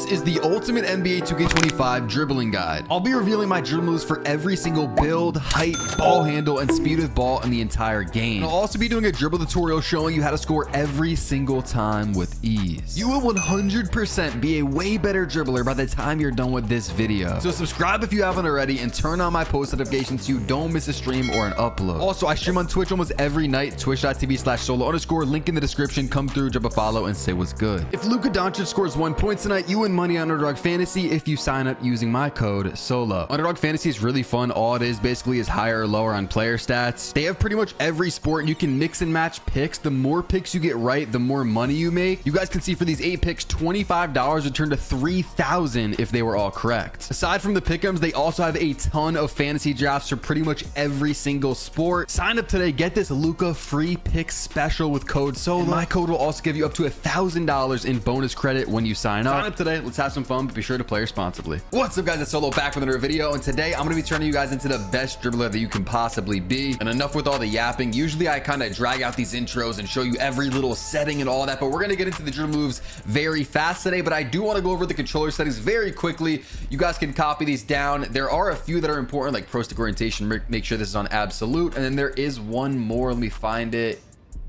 This is the ultimate NBA 2K25 dribbling guide. I'll be revealing my dribble moves for every single build, height, ball handle, and speed of ball in the entire game. I'll also be doing a dribble tutorial showing you how to score every single time with ease. You will 100% be a way better dribbler by the time you're done with this video. So subscribe if you haven't already and turn on my post notifications so you don't miss a stream or an upload. Also, I stream on Twitch almost every night, twitch.tv/solo_, link in the description. Come through, drop a follow, and say what's good. If Luka Doncic scores 1 point tonight, you win money on Underdog Fantasy if you sign up using my code SOLO. Underdog Fantasy is really fun. All it is basically is higher or lower on player stats. They have pretty much every sport and you can mix and match picks. The more picks you get right, the more money you make. You guys can see for these 8 picks, $25 would turn to $3,000 if they were all correct. Aside from the pick'ems, they also have a ton of fantasy drafts for pretty much every single sport. Sign up today, get this Luka free pick special with code SOLO. And my code will also give you up to $1,000 in bonus credit when you sign up today. Let's have some fun, but be sure to play responsibly. What's up, guys? It's Solo back with another video, and today I'm going to be turning you guys into the best dribbler that you can possibly be. And enough with all the yapping. Usually I kind of drag out these intros and show you every little setting and all that, but we're going to get into the dribble moves very fast today. But I do want to go over the controller settings very quickly. You guys can copy these down. There are a few that are important, like pro stick orientation. Make sure this is on absolute, and then there is one more. Let me find it.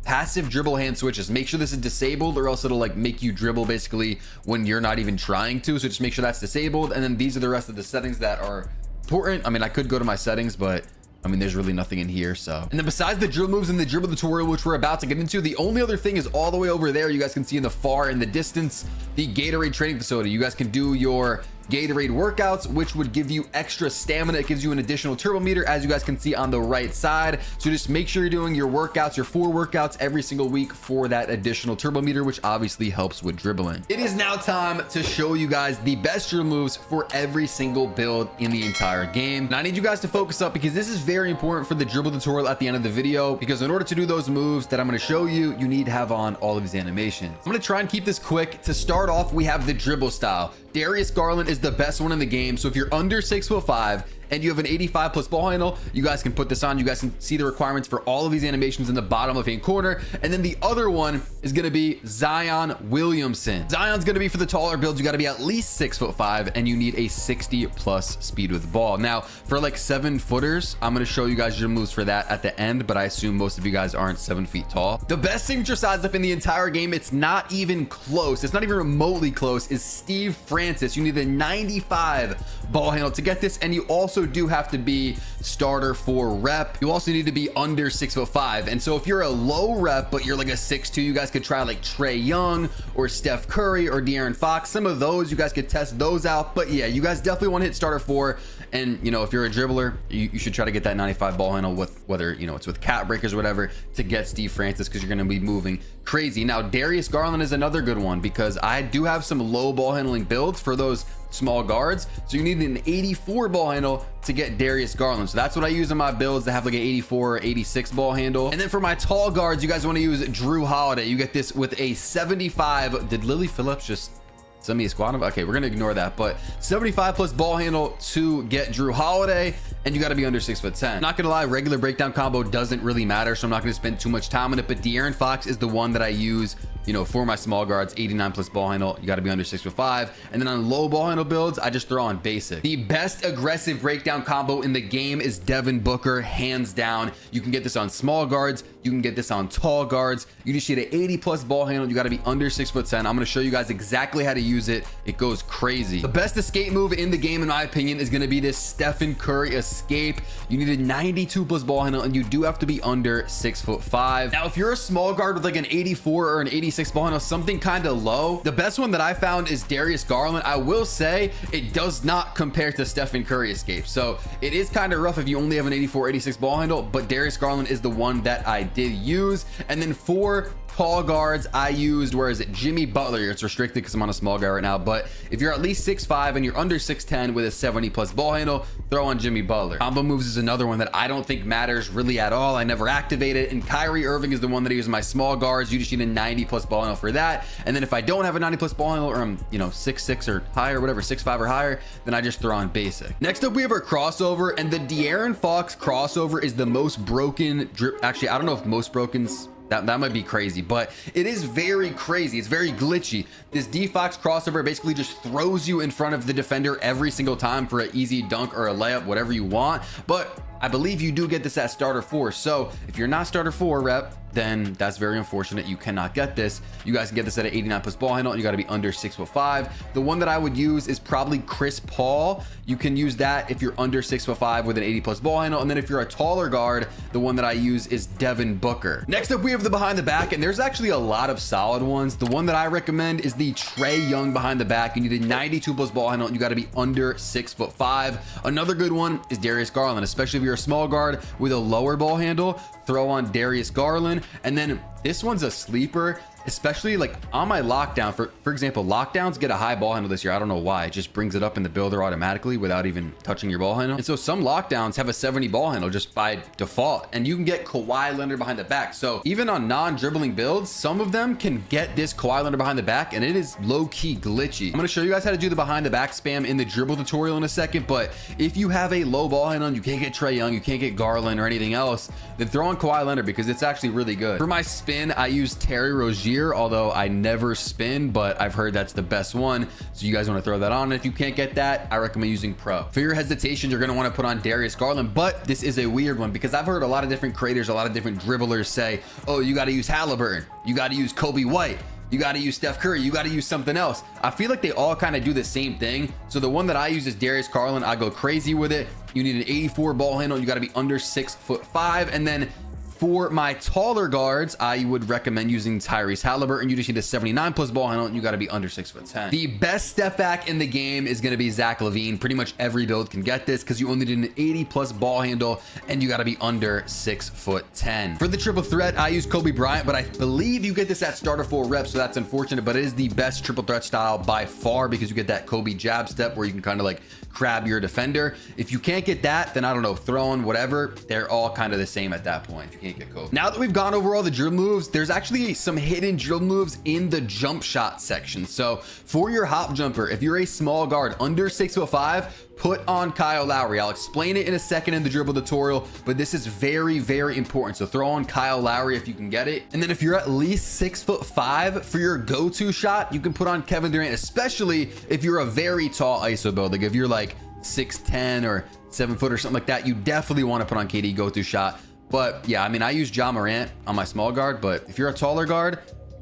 Passive dribble hand switches. Make sure this is disabled, or else it'll like make you dribble basically when you're not even trying to. So just make sure that's disabled. And then these are the rest of the settings that are important. I mean, I could go to my settings, but I mean, there's really nothing in here. So, and then besides the dribble moves and the dribble tutorial, which we're about to get into, the only other thing is all the way over there. You guys can see in the far in the distance, the Gatorade training facility. You guys can do your Gatorade workouts, which would give you extra stamina. It gives you an additional turbo meter, as you guys can see on the right side. So just make sure you're doing your workouts, your 4 workouts every single week for that additional turbo meter, which obviously helps with dribbling. It is now time to show you guys the best dribble moves for every single build in the entire game. And I need you guys to focus up because this is very important for the dribble tutorial at the end of the video, because in order to do those moves that I'm going to show you, you need to have on all of these animations. I'm going to try and keep this quick. To start off, we have the dribble style. Darius Garland is the best one in the game. So if you're under 6'5" and you have an 85 plus ball handle, you guys can put this on. You guys can see the requirements for all of these animations in the bottom left hand corner. And then the other one is going to be Zion Williamson. Zion's going to be for the taller builds. You got to be at least 6'5" and you need a 60 plus speed with the ball. Now for like 7 footers, I'm going to show you guys your moves for that at the end, but I assume most of you guys aren't 7 feet tall. The best signature size up in the entire game, it's not even close, it's not even remotely close, is Steve Francis. You need a 95 ball handle to get this, and you also do have to be starter for rep. You also need to be under 6'5", and so if you're a low rep but you're like a 6'2", you guys could try like Trae Young or Steph Curry or De'Aaron Fox. Some of those you guys could test those out, but yeah, you guys definitely want to hit starter 4. And you know, if you're a dribbler, you should try to get that 95 ball handle, with whether you know it's with cat breakers or whatever, to get Steve Francis, because you're going to be moving crazy. Now Darius Garland is another good one, because I do have some low ball handling builds for those small guards, so you need an 84 ball handle to get Darius Garland. So that's what I use in my builds that have like an 84 or 86 ball handle. And then for my tall guards, you guys want to use Drew Holiday. You get this with a 75. Did Lily Phillips just send me a squad? Okay, we're gonna ignore that, but 75 plus ball handle to get Drew Holiday, and you got to be under 6'10". Not gonna lie, regular breakdown combo doesn't really matter, so I'm not gonna spend too much time on it, but De'Aaron Fox is the one that I use, you know, for my small guards. 89 plus ball handle, you got to be under 6'5", and then on low ball handle builds, I just throw on basic. The best aggressive breakdown combo in the game is Devin Booker, hands down. You can get this on small guards, you can get this on tall guards. You just need an 80 plus ball handle, you got to be under 6'10". I'm gonna show you guys exactly how to use it. It goes crazy. The best escape move in the game, in my opinion, is going to be this Stephen Curry escape. You need a 92 plus ball handle, and you do have to be under 6'5". Now if you're a small guard with like an 84 or an 86 ball handle, something kind of low, the best one that I found is Darius Garland. I will say it does not compare to Stephen Curry escape, so it is kind of rough if you only have an 84 86 ball handle, but Darius Garland is the one that I did use. And then for tall guards, I used, where is it, Jimmy Butler. It's restricted because I'm on a small guy right now, but if you're at least 6'5" and you're under 6'10" with a 70 plus ball handle, throw on Jimmy Butler. Combo moves is another one that I don't think matters really at all. I never activate it, and Kyrie Irving is the one that I use in my small guards. You just need a 90 plus ball handle for that. And then if I don't have a 90 plus ball handle, or I'm, you know, 6'6" or higher, whatever, 6'5" or higher, then I just throw on basic. Next up, we have our crossover, and the De'Aaron Fox crossover is the most broken. Actually, I don't know if most broken's That might be crazy, but it is very crazy. It's very glitchy. This D-Fox crossover basically just throws you in front of the defender every single time for an easy dunk or a layup, whatever you want. But I believe you do get this at starter 4. So if you're not starter 4 rep, then that's very unfortunate. You cannot get this. You guys can get this at an 89 plus ball handle, and you got to be under 6'5". The one that I would use is probably Chris Paul. You can use that if you're under 6'5" with an 80 plus ball handle. And then if you're a taller guard, the one that I use is Devin Booker. Next up, we have the behind the back, and there's actually a lot of solid ones. The one that I recommend is the Trae Young behind the back. You need a 92 plus ball handle, and you got to be under 6'5". Another good one is Darius Garland, especially if you're a small guard with a lower ball handle. Throw on Darius Garland. And then this one's a sleeper, especially like on my lockdown. For example, lockdowns get a high ball handle this year. I don't know why. It just brings it up in the builder automatically without even touching your ball handle. And so some lockdowns have a 70 ball handle just by default, and you can get Kawhi Leonard behind the back. So even on non-dribbling builds, some of them can get this Kawhi Leonard behind the back, and it is low-key glitchy. I'm going to show you guys how to do the behind the back spam in the dribble tutorial in a second, but if you have a low ball handle and you can't get Trae Young, you can't get Garland or anything else, then throw on Kawhi Leonard because it's actually really good. For my spin, I use Terry Rozier, although I never spin, but I've heard that's the best one. So you guys want to throw that on. And if you can't get that, I recommend using Pro. For your hesitation, you're going to want to put on Darius Garland, but this is a weird one because I've heard a lot of different creators, a lot of different dribblers say, oh, you got to use Halliburton, you got to use Kobe White, you got to use Steph Curry, you got to use something else. I feel like they all kind of do the same thing. So the one that I use is Darius Garland. I go crazy with it. You need an 84 ball handle. You got to be under 6'5". And then for my taller guards, I would recommend using Tyrese Halliburton. You just need a 79 plus ball handle, and you got to be under 6'10". The best step back in the game is going to be Zach LaVine. Pretty much every build can get this because you only need an 80 plus ball handle, and you got to be under 6'10". For the triple threat, I use Kobe Bryant, but I believe you get this at starter 4 reps, so that's unfortunate, but it is the best triple threat style by far because you get that Kobe jab step where you can kind of like crab your defender. If you can't get that, then I don't know, throw on whatever. They're all kind of the same at that point. If you can't get Kobe. Now that we've gone over all the dribble moves, there's actually some hidden dribble moves in the jump shot section. So for your hop jumper, if you're a small guard under 6'5", put on Kyle Lowry. I'll explain it in a second in the dribble tutorial, but this is very, very important. So throw on Kyle Lowry if you can get it. And then if you're at least 6'5" for your go-to shot, you can put on Kevin Durant, especially if you're a very tall ISO build. Like if you're like 6'10" or 7 foot or something like that, you definitely want to put on KD go-to shot. But yeah, I mean, I use Ja Morant on my small guard, but if you're a taller guard,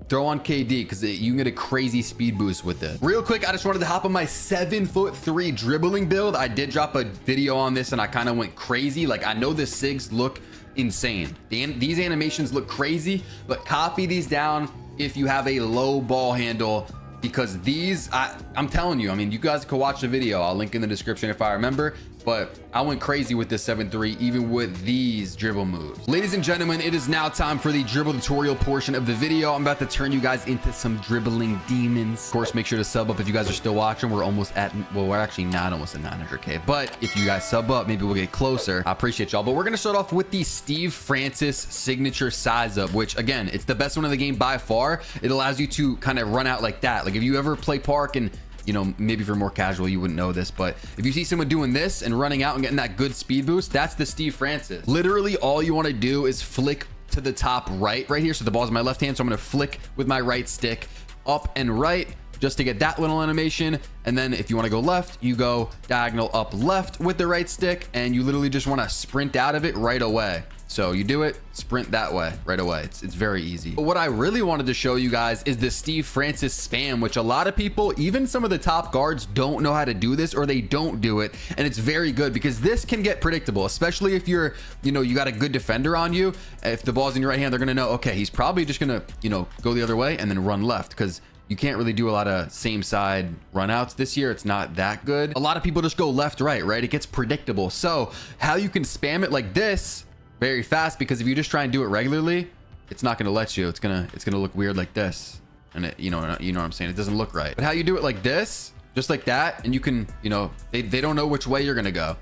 throw on KD because you can get a crazy speed boost with it. Real quick, I just wanted to hop on my 7'3" dribbling build. I did drop a video on this and I kind of went crazy. Like, I know the SIGs look insane. These animations look crazy, but copy these down if you have a low ball handle, because these, I'm telling you, I mean, you guys can watch the video. I'll link in the description if I remember. But I went crazy with this 7'3", even with these dribble moves. Ladies and gentlemen, it is now time for the dribble tutorial portion of the video. I'm about to turn you guys into some dribbling demons. Of course, make sure to sub up if you guys are still watching. We're almost at, well, we're actually not almost at 900K. But if you guys sub up, maybe we'll get closer. I appreciate y'all. But we're going to start off with the Steve Francis signature size up, which again, it's the best one in the game by far. It allows you to kind of run out like that. Like if you ever play park and, you know, maybe if you're more casual, you wouldn't know this, but if you see someone doing this and running out and getting that good speed boost, that's the Steve Francis. Literally all you want to do is flick to the top right here. So the ball's in my left hand. So I'm going to flick with my right stick up and right just to get that little animation. And then if you want to go left, you go diagonal up left with the right stick, and you literally just want to sprint out of it right away. So you do it, sprint that way right away. It's very easy. But what I really wanted to show you guys is the Steve Francis spam, which a lot of people, even some of the top guards, don't know how to do this, or they don't do it. And it's very good because this can get predictable, especially if you're, you know, you got a good defender on you. If the ball's in your right hand, they're going to know, okay, he's probably just going to, you know, go the other way and then run left, because you can't really do a lot of same side runouts this year. It's not that good. A lot of people just go left, right? It gets predictable. So how you can spam it like this very fast, because if you just try and do it regularly, it's not going to let you. It's gonna look weird like this, and it, you know what I'm saying, it doesn't look right. But how you do it like this, just like that, and you can, you know, they don't know which way you're gonna go.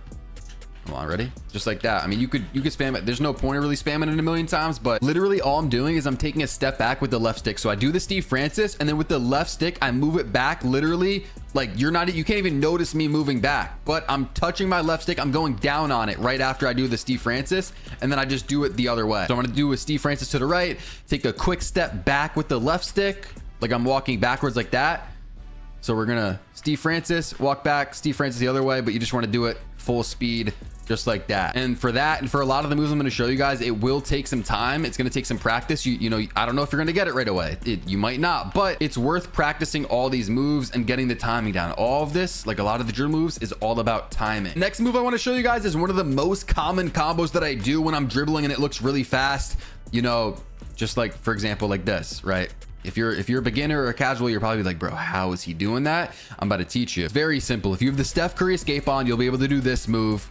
Come on, ready? Just like that. I mean, you could spam it. There's no point of really spamming it a million times, but literally all I'm doing is I'm taking a step back with the left stick. So I do the Steve Francis, and then with the left stick, I move it back literally Like you can't even notice me moving back, but I'm touching my left stick. I'm going down on it right after I do the Steve Francis, and then I just do it the other way. So I'm going to do a Steve Francis to the right, take a quick step back with the left stick, like I'm walking backwards like that. So we're gonna Steve Francis, walk back, Steve Francis the other way, but you just want to do it full speed, just like that. And for that, and for a lot of the moves I'm going to show you guys, it will take some time. It's going to take some practice. You know, I don't know if you're going to get it right away. You might not, but it's worth practicing all these moves and getting the timing down. All of this, like a lot of the dribble moves, is all about timing. Next move I want to show you guys is one of the most common combos that I do when I'm dribbling and it looks really fast. You know, just like, for example, like this, right? If you're a beginner or a casual, you're probably like, bro, how is he doing that? I'm about to teach you. It's very simple. If you have the Steph Curry escape on, you'll be able to do this move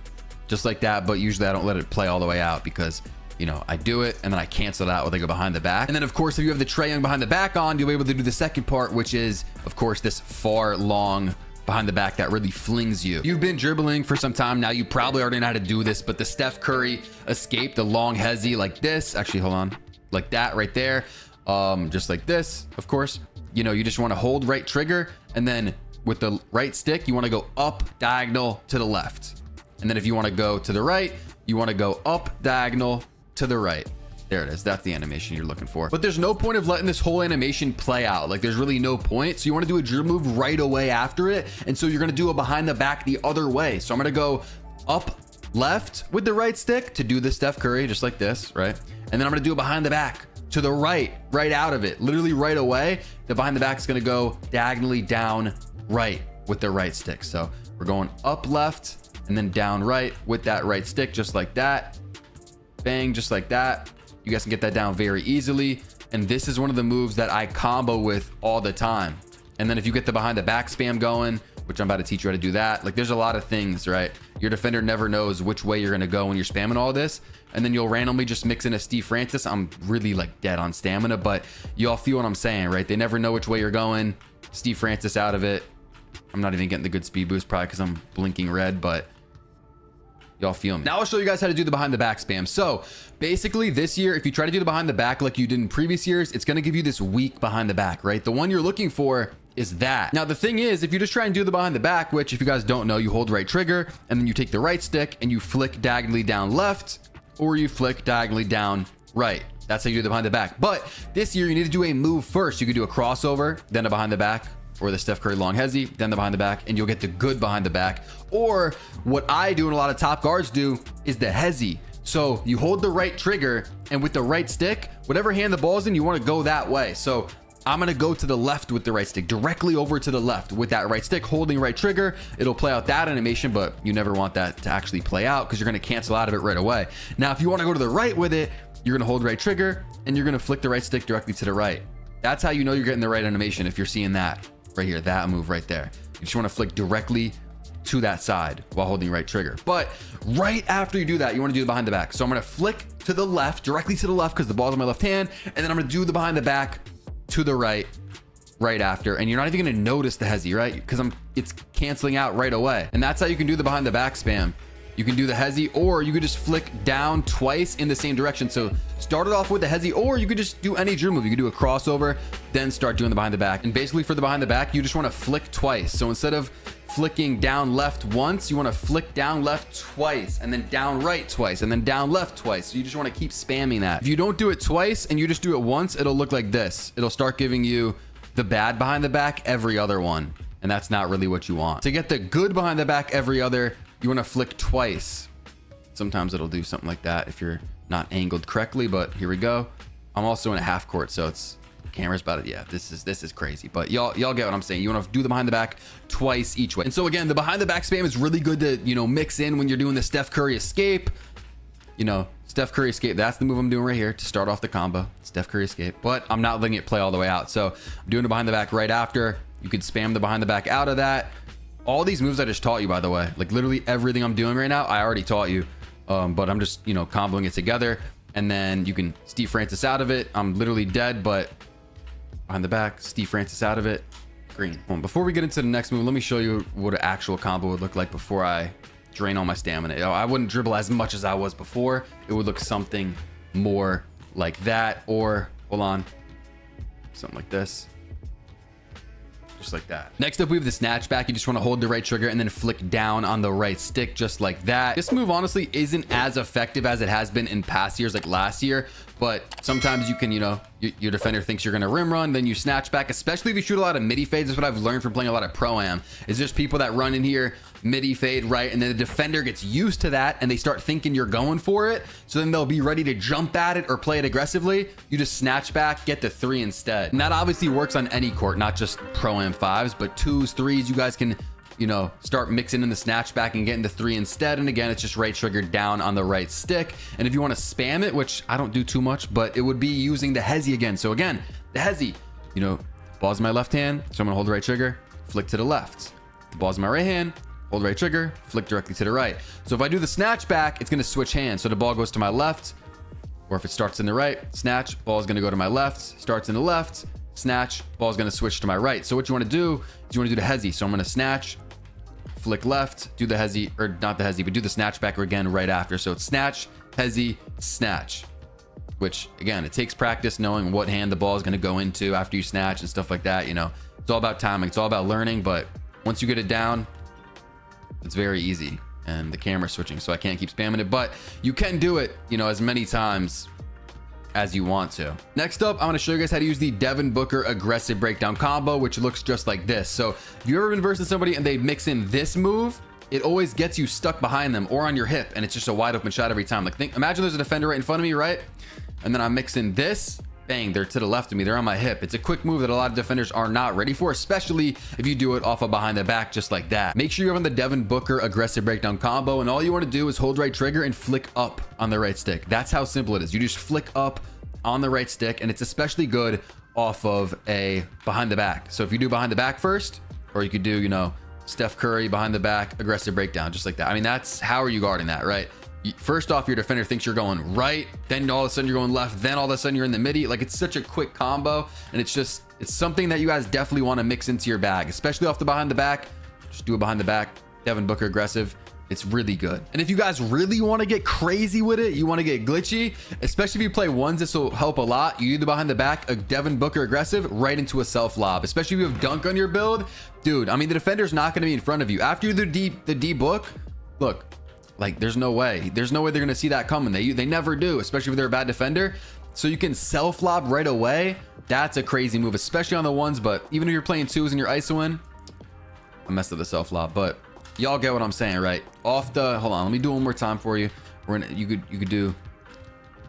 just like that. But usually I don't let it play all the way out because, you know, I do it and then I cancel it out when I go behind the back. And then of course, if you have the Trae Young behind the back on, you'll be able to do the second part, which is of course this far long behind the back that really flings you. You've been dribbling for some time now. You probably already know how to do this, but the Steph Curry escape, the long hezzy like this, actually, hold on, like that right there. Just like this, of course, you know, you just want to hold right trigger, and then with the right stick, you want to go up diagonal to the left. And then if you want to go to the right, you want to go up diagonal to the right. There it is. That's the animation you're looking for. But there's no point of letting this whole animation play out. Like there's really no point. So you want to do a dribble move right away after it. And so you're going to do a behind the back the other way. So I'm going to go up left with the right stick to do the Steph Curry, just like this, right? And then I'm going to do a behind the back to the right out of it, literally right away. The behind the back is going to go diagonally down right with the right stick. So we're going up left and then down right with that right stick, just like that. Bang, just like that. You guys can get that down very easily. And this is one of the moves that I combo with all the time. And then if you get the behind the back spam going, which I'm about to teach you how to do that. Like there's a lot of things, right? Your defender never knows which way you're going to go when you're spamming all this. And then you'll randomly just mix in a Steve Francis. I'm really like dead on stamina, but y'all feel what I'm saying, right? They never know which way you're going. Steve Francis out of it. I'm not even getting the good speed boost probably because I'm blinking red, but y'all feel me. Now I'll show you guys how to do the behind the back spam. So basically this year, if you try to do the behind the back like you did in previous years, it's going to give you this weak behind the back, right? The one you're looking for is that. Now the thing is, if you just try and do the behind the back, which if you guys don't know, you hold right trigger and then you take the right stick and you flick diagonally down left, or you flick diagonally down right. That's how you do the behind the back. But this year you need to do a move first. You could do a crossover, then a behind the back, or the Steph Curry long hezzy, then the behind the back, and you'll get the good behind the back. Or what I do and a lot of top guards do is the hezzy. So you hold the right trigger and with the right stick, whatever hand the ball's in, you want to go that way. So I'm going to go to the left with the right stick, directly over to the left with that right stick, holding right trigger. It'll play out that animation, but you never want that to actually play out because you're going to cancel out of it right away. Now, if you want to go to the right with it, you're going to hold right trigger and you're going to flick the right stick directly to the right. That's how you know you're getting the right animation. If you're seeing that right here, that move right there, you just want to flick directly to that side while holding right trigger. But right after you do that, you want to do the behind the back. So I'm going to flick to the left, directly to the left because the ball's on my left hand. And then I'm going to do the behind the back to the right after, and you're not even going to notice the hezzy, right? Because it's canceling out right away. And that's how you can do the behind the back spam. You can do the hezzy, or you could just flick down twice in the same direction. So start it off with the hezzy, or you could just do any drill move. You could do a crossover, then start doing the behind the back. And basically for the behind the back, you just want to flick twice. So instead of flicking down left once, you want to flick down left twice, and then down right twice, and then down left twice. So you just want to keep spamming that. If you don't do it twice and you just do it once, it'll look like this. It'll start giving you the bad behind the back every other one, and that's not really what you want. To get the good behind the back every other, you want to flick twice. Sometimes it'll do something like that if you're not angled correctly, but here we go. I'm also in a half court, so it's camera's about it. Yeah, this is crazy, but y'all get what I'm saying. You want to do the behind the back twice each way. And so again, the behind the back spam is really good to, you know, mix in when you're doing the Steph Curry escape. You know, Steph Curry escape, that's the move I'm doing right here to start off the combo. Steph Curry escape, but I'm not letting it play all the way out. So I'm doing the behind the back right after. You could spam the behind the back out of that. All these moves I just taught you, by the way, like literally everything I'm doing right now, I already taught you. But I'm just, you know, comboing it together, and then you can Steve Francis out of it. I'm literally dead, but behind the back, Steve Francis out of it, green. Before we get into the next move, let me show you what an actual combo would look like before I drain all my stamina. You know, I wouldn't dribble as much as I was before. It would look something more like that, or hold on, something like this. just like that. Next up, we have the snatch back. You just want to hold the right trigger and then flick down on the right stick, just like that. This move honestly isn't as effective as it has been in past years, like last year, but sometimes you can, you know, your defender thinks you're gonna rim run, then you snatch back, especially if you shoot a lot of midi fades. That's what I've learned from playing a lot of pro-am. It's just people that run in here, midi fade, right? And then the defender gets used to that and they start thinking you're going for it. So then they'll be ready to jump at it or play it aggressively. You just snatch back, get the 3 instead. And that obviously works on any court, not just pro-am 5s, but 2s, 3s. You guys can, you know, start mixing in the snatch back and getting the 3 instead. And again, it's just right trigger down on the right stick. And if you want to spam it, which I don't do too much, but it would be using the hezi again. So again, the hezi, you know, ball's in my left hand, so I'm gonna hold the right trigger, flick to the left. The ball's in my right hand, hold right trigger, flick directly to the right. So if I do the snatch back, it's gonna switch hands. So the ball goes to my left, or if it starts in the right, snatch, ball's gonna go to my left, starts in the left, snatch, ball's gonna switch to my right. So what you wanna do is you wanna do the hezi. So I'm gonna snatch, flick left, do the hezi, or not the hezi, but do the snatch back again right after. So it's snatch, hezi, snatch, which again, it takes practice knowing what hand the ball is gonna go into after you snatch and stuff like that. You know, it's all about timing, it's all about learning, but once you get it down, it's very easy. And the camera's switching, so I can't keep spamming it, but you can do it, you know, as many times as you want to. Next up, I'm going to show you guys how to use the Devin Booker aggressive breakdown combo, which looks just like this. So if you've ever been versus somebody and they mix in this move, it always gets you stuck behind them or on your hip, and it's just a wide open shot every time. Like, imagine there's a defender right in front of me, right? And then I'm mixing this, bang, they're to the left of me, they're on my hip. It's a quick move that a lot of defenders are not ready for, especially if you do it off of behind the back just like that. Make sure you're on the Devin Booker aggressive breakdown combo, and all you want to do is hold right trigger and flick up on the right stick. That's how simple it is. You just flick up on the right stick, and it's especially good off of a behind the back. So if you do behind the back first, or you could do, you know, Steph Curry behind the back aggressive breakdown, just like that. I mean, that's how are you guarding that, right? First off, your defender thinks you're going right, then all of a sudden you're going left, then all of a sudden you're in the midi. Like, it's such a quick combo, and it's something that you guys definitely want to mix into your bag, especially off the behind the back. Just do it behind the back, Devin Booker aggressive. It's really good. And if you guys really want to get crazy with it, you want to get glitchy, especially if you play ones, this will help a lot. You do the behind the back, a Devin Booker aggressive right into a self lob, especially if you have dunk on your build. Dude, I mean, the defender's not going to be in front of you. After you do the D book, look, like, there's no way they're going to see that coming. They never do, especially if they're a bad defender. So you can self lob right away. That's a crazy move, especially on the ones. But even if you're playing 2s and you're ISOing, I messed up the self lob, but y'all get what I'm saying, right? Off the, hold on, let me do it one more time for you. You could do,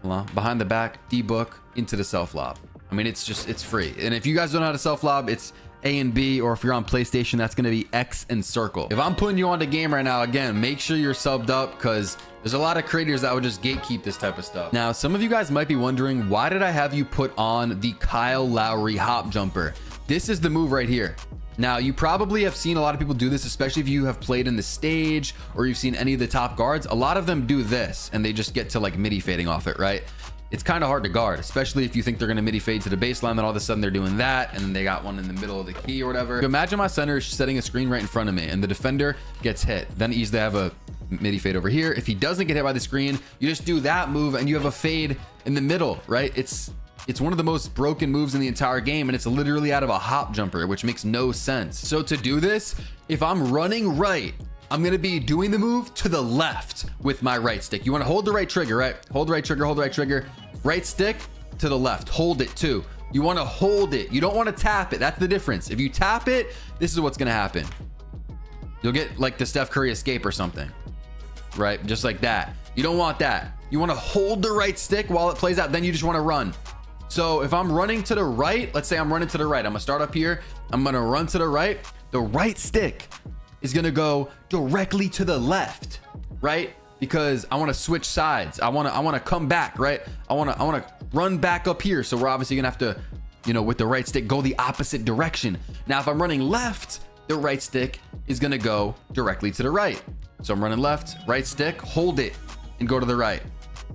hold on, behind the back, D book into the self lob. I mean, it's free. And if you guys don't know how to self lob, it's A and B, or if you're on PlayStation, that's going to be X and circle. If I'm putting you on the game right now, again, make sure you're subbed up, because there's a lot of creators that would just gatekeep this type of stuff. Now, some of you guys might be wondering, why did I have you put on the Kyle Lowry hop jumper? This is the move right here. Now, you probably have seen a lot of people do this, especially if you have played in the stage or you've seen any of the top guards. A lot of them do this and they just get to like midi fading off it, right? It's kind of hard to guard, especially if you think they're going to midi fade to the baseline, then all of a sudden they're doing that, and then they got one in the middle of the key or whatever. So imagine my center is setting a screen right in front of me and the defender gets hit. Then easily have a midi fade over here. If he doesn't get hit by the screen, you just do that move and you have a fade in the middle, right? It's one of the most broken moves in the entire game, and it's literally out of a hop jumper, which makes no sense. So to do this, if I'm running right, I'm going to be doing the move to the left with my right stick. You want to hold the right trigger, right? Hold the right trigger, hold the right trigger. Right stick to the left. Hold it too. You want to hold it. You don't want to tap it. That's the difference. If you tap it, this is what's going to happen. You'll get like the Steph Curry escape or something, right? Just like that. You don't want that. You want to hold the right stick while it plays out. Then you just want to run. So if I'm running to the right, let's say I'm running to the right, I'm gonna start up here, I'm gonna run to the right. The right stick is gonna go directly to the left, right? Because I want to switch sides. I want to come back, right? I want to run back up here. So we're obviously gonna have to, you know, with the right stick, go the opposite direction. Now, if I'm running left, the right stick is gonna go directly to the right. So I'm running left, right stick, hold it and go to the right.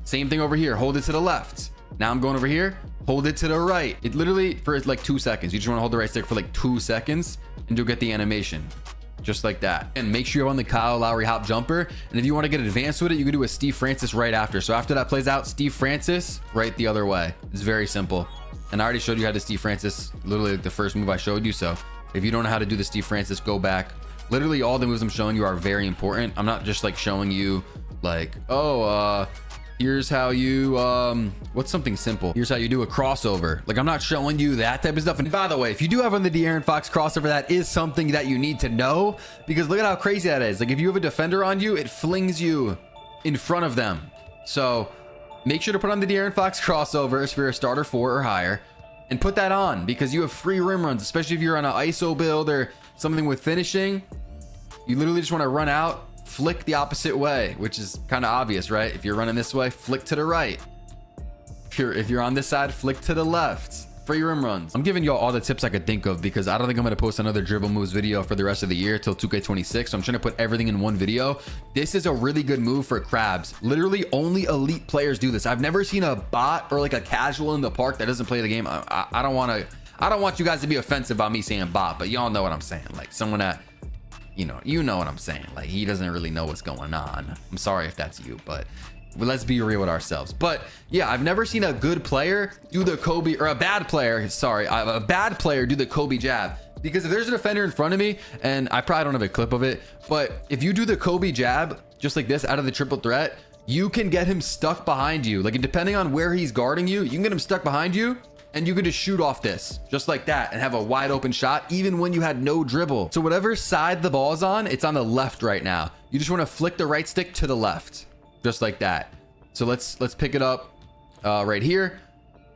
Same thing over here, hold it to the left. Now I'm going over here, hold it to the right. It literally, for like 2 seconds, you just want to hold the right stick for like 2 seconds and you'll get the animation just like that. And make sure you're on the Kyle Lowry hop jumper. And if you want to get advanced with it, you can do a Steve Francis right after. So after that plays out, Steve Francis right the other way. It's very simple. And I already showed you how to Steve Francis, literally the first move I showed you. So If you don't know how to do the Steve Francis, go back. Literally all the moves I'm showing you are very important. I'm not just like showing you like, oh, here's how you what's something simple, here's how you do a crossover. Like, I'm not showing you that type of stuff. And by the way, if you do have on the De'Aaron Fox crossover, that is something that you need to know, because look at how crazy that is. Like, if you have a defender on you, it flings you in front of them. So make sure to put on the De'Aaron Fox crossover if you're a starter 4 or higher, and put that on, because you have free rim runs, especially if you're on an ISO build or something with finishing. You literally just want to run out, flick the opposite way, which is kind of obvious, right? If you're running this way, flick to the right. If you're on this side, flick to the left. Free rim runs. I'm giving y'all all the tips I could think of, because I don't think I'm going to post another dribble moves video for the rest of the year till 2K26. So I'm trying to put everything in one video. This is a really good move for crabs. Literally only elite players do this. I've never seen a bot or like a casual in the park that doesn't play the game. I don't want you guys to be offensive about me saying bot, but y'all know what I'm saying. Like, someone that, you know what I'm saying. Like, he doesn't really know what's going on. I'm sorry if that's you, but let's be real with ourselves. But yeah, I've never seen a good player do the Kobe, or a bad player, sorry, a bad player do the Kobe jab. Because if there's a defender in front of me, and I probably don't have a clip of it, but if you do the Kobe jab just like this out of the triple threat, you can get him stuck behind you. Like, depending on where he's guarding you, you can get him stuck behind you, and you could just shoot off this just like that and have a wide open shot even when you had no dribble. So whatever side the ball is on, it's on the left right now. You just want to flick the right stick to the left, just like that. So let's pick it up right here.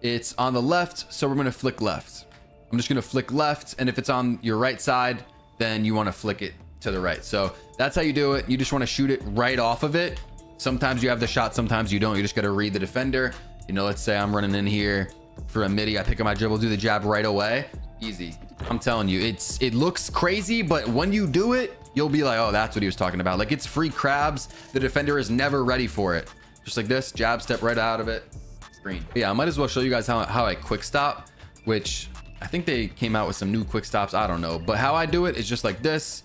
It's on the left, so we're going to flick left. I'm just going to flick left, and if it's on your right side, then you want to flick it to the right. So that's how you do it. You just want to shoot it right off of it. Sometimes you have the shot, sometimes you don't. You just got to read the defender. You know, let's say I'm running in here for a midi, I pick up my dribble, do the jab right away. Easy. I'm telling you, it looks crazy, but when you do it, you'll be like, oh, that's what he was talking about. Like, it's free crabs. The defender is never ready for it. Just like this, jab, step right out of it, screen. But yeah, I might as well show you guys how I quick stop, which I think they came out with some new quick stops, I don't know. But how I do it is just like this,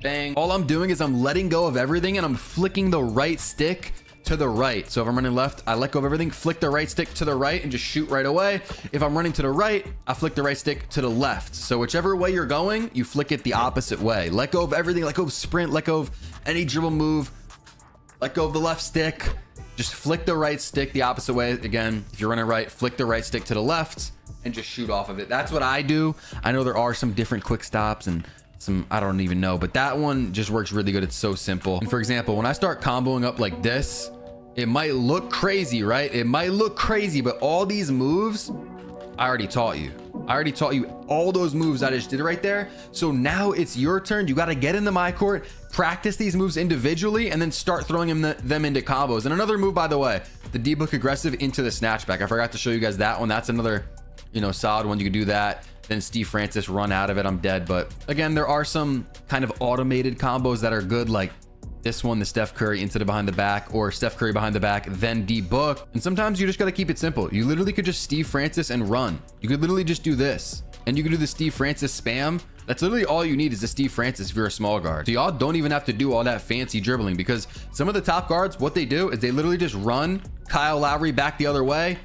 bang. All I'm doing is I'm letting go of everything, and I'm flicking the right stick to the right. So if I'm running left, I let go of everything, flick the right stick to the right, and just shoot right away. If I'm running to the right, I flick the right stick to the left. So whichever way you're going, you flick it the opposite way. Let go of everything, let go of sprint, let go of any dribble move, let go of the left stick. Just flick the right stick the opposite way. Again, if you're running right, flick the right stick to the left and just shoot off of it. That's what I do. I know there are some different quick stops and some, I don't even know, but that one just works really good. It's so simple. And for example, when I start comboing up like this, it might look crazy, right? It might look crazy, but all these moves I already taught you. I already taught you all those moves I just did right there. So now it's your turn. You got to get into my court, practice these moves individually, and then start throwing them into combos. And another move, by the way, the D-book aggressive into the snatchback. I forgot to show you guys that one. That's another, solid one. You can do that. Then Steve Francis, run out of it, I'm dead. But again, there are some kind of automated combos that are good, like this one, the Steph Curry into the behind the back, or Steph Curry behind the back, then D-book. And sometimes you just got to keep it simple. You literally could just Steve Francis and run. You could literally just do this, and you could do the Steve Francis spam. That's literally all you need is the Steve Francis if you're a small guard. So y'all don't even have to do all that fancy dribbling, because some of the top guards, what they do is they literally just run Kyle Lowry back the other way,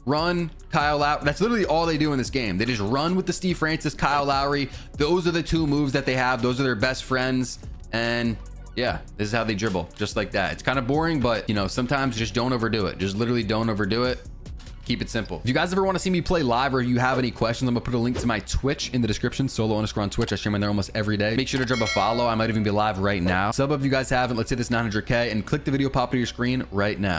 run Kyle Lowry. That's literally all they do in this game. They just run with the Steve Francis, Kyle Lowry. Those are the two moves that they have. Those are their best friends. And yeah, this is how they dribble, just like that. It's kind of boring, but sometimes just don't overdo it. Just literally don't overdo it. Keep it simple. If you guys ever want to see me play live, or you have any questions, I'm gonna put a link to my Twitch in the description, solo_ on Twitch. I stream on there almost every day. Make sure to drop a follow. I might even be live right now. Sub up if you guys haven't. Let's hit this 900K, and click the video pop to your screen right now.